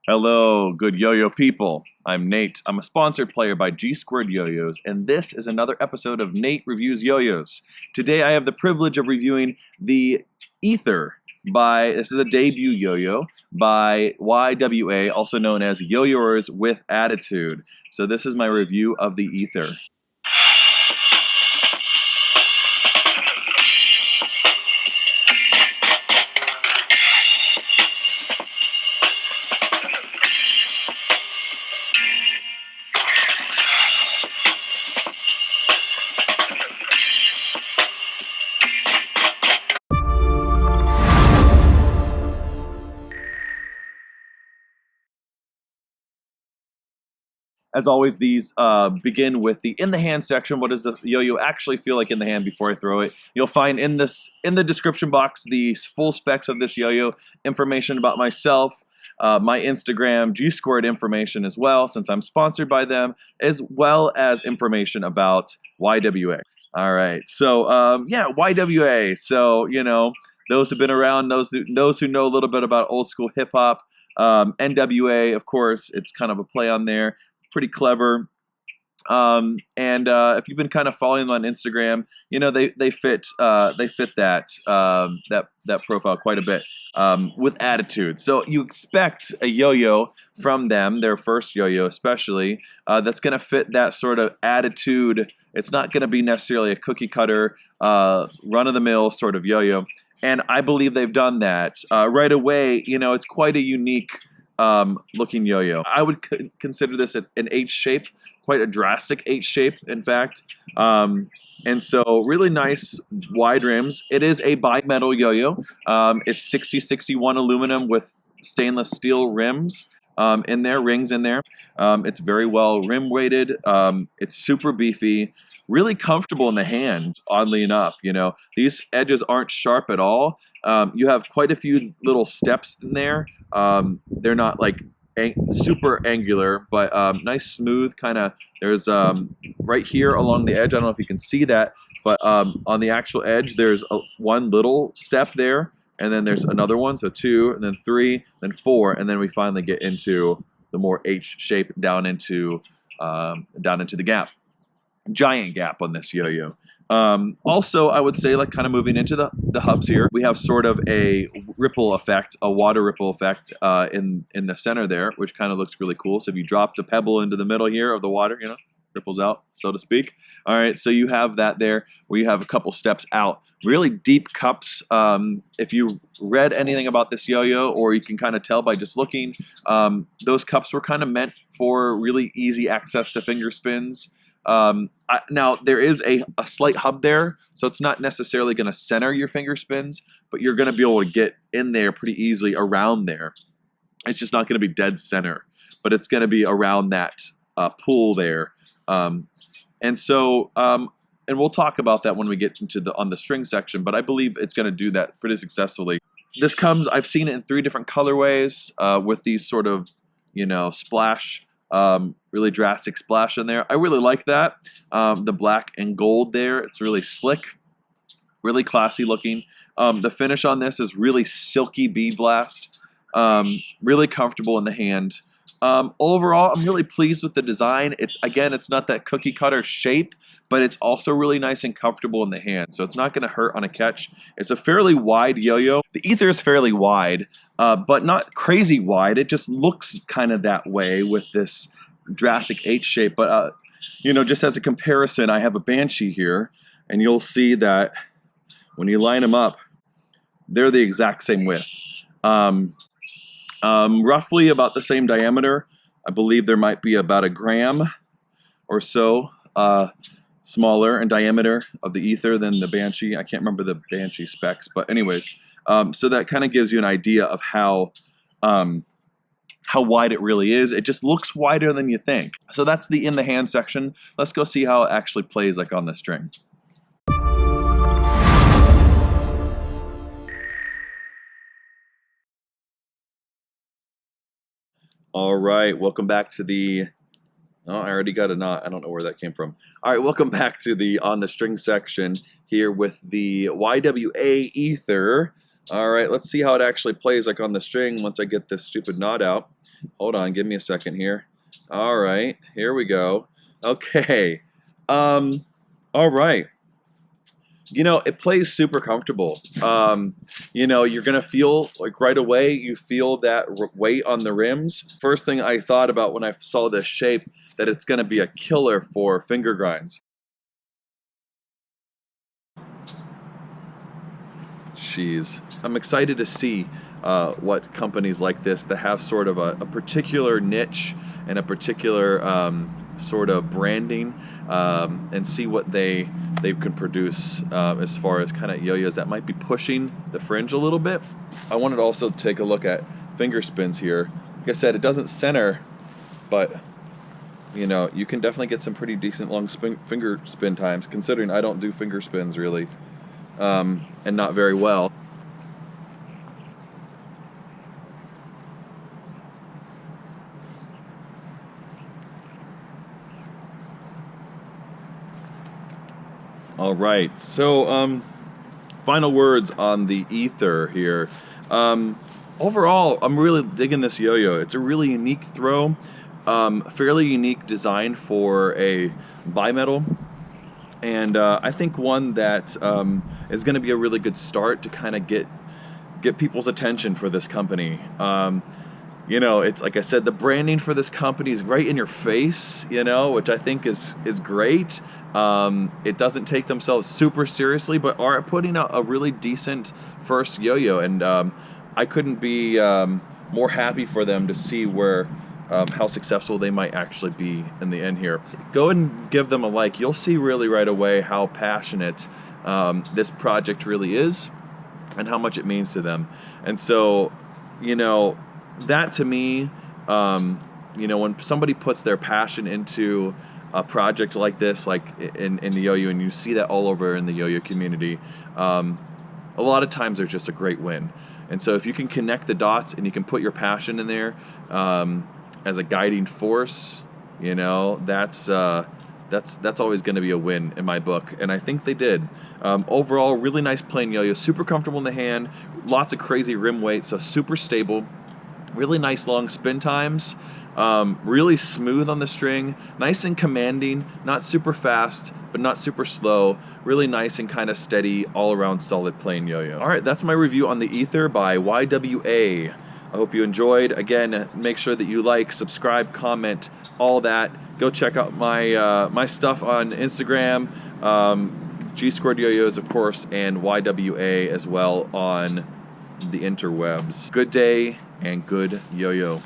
Hello, good yo-yo people. I'm Nate. I'm a sponsored player by G2 Yo-Yos, and this is another episode of Nate Reviews Yo-Yos. Today I have the privilege of reviewing the Ether this is a debut yo-yo by Y.W.A, also known as Yo-Yoers with Attitude. So this is my review of the Ether. As always, these begin with the in the hand section. What does the yo-yo actually feel like in the hand before I throw it? You'll find in the description box the full specs of this yo-yo, information about myself, my Instagram, G2 information as well, since I'm sponsored by them, as well as information about Y.W.A. All right, so yeah, Y.W.A. So those who've been around, those who know a little bit about old school hip hop. N.W.A. Of course, it's kind of a play on there. Pretty clever. And if you've been kind of following them on Instagram, they fit that profile quite a bit, with attitude. So you expect a yo-yo from them, their first yo-yo especially, that's going to fit that sort of attitude. It's not going to be necessarily a cookie cutter, run-of-the-mill sort of yo-yo. And I believe they've done that right away. It's quite a unique looking yo-yo. I would consider this an H shape, quite a drastic H shape, in fact. And so really nice wide rims. It is a bimetal yo-yo. It's 6061 aluminum with stainless steel rims in there, rings in there. It's very well rim weighted. It's super beefy, really comfortable in the hand, oddly enough. These edges aren't sharp at all. You have quite a few little steps in there. They're not like super angular, but nice smooth kind of. There's right here along the edge. I don't know if you can see that, but on the actual edge, there's one little step there, and then there's another one. So 2, and then 3, then 4, and then we finally get into the more H shape down into the gap. Giant gap on this yo-yo. Also, I would say, like, kind of moving into the hubs here, we have sort of a ripple effect, a water ripple effect in the center there, which kind of looks really cool. So if you drop the pebble into the middle here of the water, ripples out, so to speak. All right, so you have that there, where you have a couple steps out. Really deep cups. If you read anything about this yo-yo, or you can kind of tell by just looking, those cups were kind of meant for really easy access to finger spins. Now, there is a slight hub there, so it's not necessarily going to center your finger spins, but you're going to be able to get in there pretty easily around there. It's just not going to be dead center, but it's going to be around that pool there. And we'll talk about that when we get into on the string section, but I believe it's going to do that pretty successfully. I've seen it in 3 different colorways with these sort of, splash. Really drastic splash in there. I really like that. The black and gold there, it's really slick, really classy looking. The finish on this is really silky bead blast, really comfortable in the hand. Overall, I'm really pleased with the design. It's not that cookie cutter shape, but it's also really nice and comfortable in the hand, so it's not going to hurt on a catch. It's a fairly wide yo-yo. The Ether is fairly wide, but not crazy wide. It just looks kind of that way with this drastic H shape. But just as a comparison, I have a Banshee here, and you'll see that when you line them up, they're the exact same width. Roughly about the same diameter. I believe there might be about a gram or so smaller in diameter of the Ether than the Banshee. I can't remember the Banshee specs, but anyways, so that kind of gives you an idea of how wide it really is. It just looks wider than you think. So that's the in the hand section. Let's go see how it actually plays like on the string. All right, welcome back to the. Oh, I already got a knot. I don't know where that came from. All right, welcome back to the on the string section here with the Y.W.A. Ether. All right, let's see how it actually plays like on the string once I get this stupid knot out. Hold on, give me a second here. All right, here we go. Okay. Um, all right. It plays super comfortable. You're gonna feel like right away. You feel that weight on the rims. First thing I thought about when I saw this shape, that it's gonna be a killer for finger grinds. Jeez, I'm excited to see what companies like this that have sort of a particular niche and a particular sort of branding, and see what they can produce as far as kind of yo-yos that might be pushing the fringe a little bit. I wanted to also take a look at finger spins here. Like I said, it doesn't center, but you can definitely get some pretty decent long finger spin times, considering I don't do finger spins really, and not very well. All right, so final words on the ether here. Overall, I'm really digging this yo-yo. It's a really unique throw, fairly unique design for a bimetal, and I think one that is going to be a really good start to kind of get people's attention for this company. It's like I said, the branding for this company is right in your face, which I think is great. It doesn't take themselves super seriously, but are putting out a really decent first yo-yo, and I couldn't be more happy for them to see where how successful they might actually be in the end here. Go and give them a like. You'll see really right away how passionate this project really is and how much it means to them. And so, that to me, when somebody puts their passion into a project like this, like in the yo-yo, and you see that all over in the yo-yo community, a lot of times there's just a great win. And so if you can connect the dots and you can put your passion in there as a guiding force, that's always going to be a win in my book, and I think they did. Overall, really nice plain yo-yo, super comfortable in the hand, lots of crazy rim weight, so super stable, really nice long spin times, really smooth on the string, nice and commanding, not super fast, but not super slow, really nice and kind of steady, all-around solid plain yo-yo. All right, that's my review on the Ether by Y.W.A. I hope you enjoyed. Again, make sure that you like, subscribe, comment, all that. Go check out my stuff on Instagram, G Squared Yo-Yos, of course, and Y.W.A. as well on the interwebs. Good day and good yo-yo.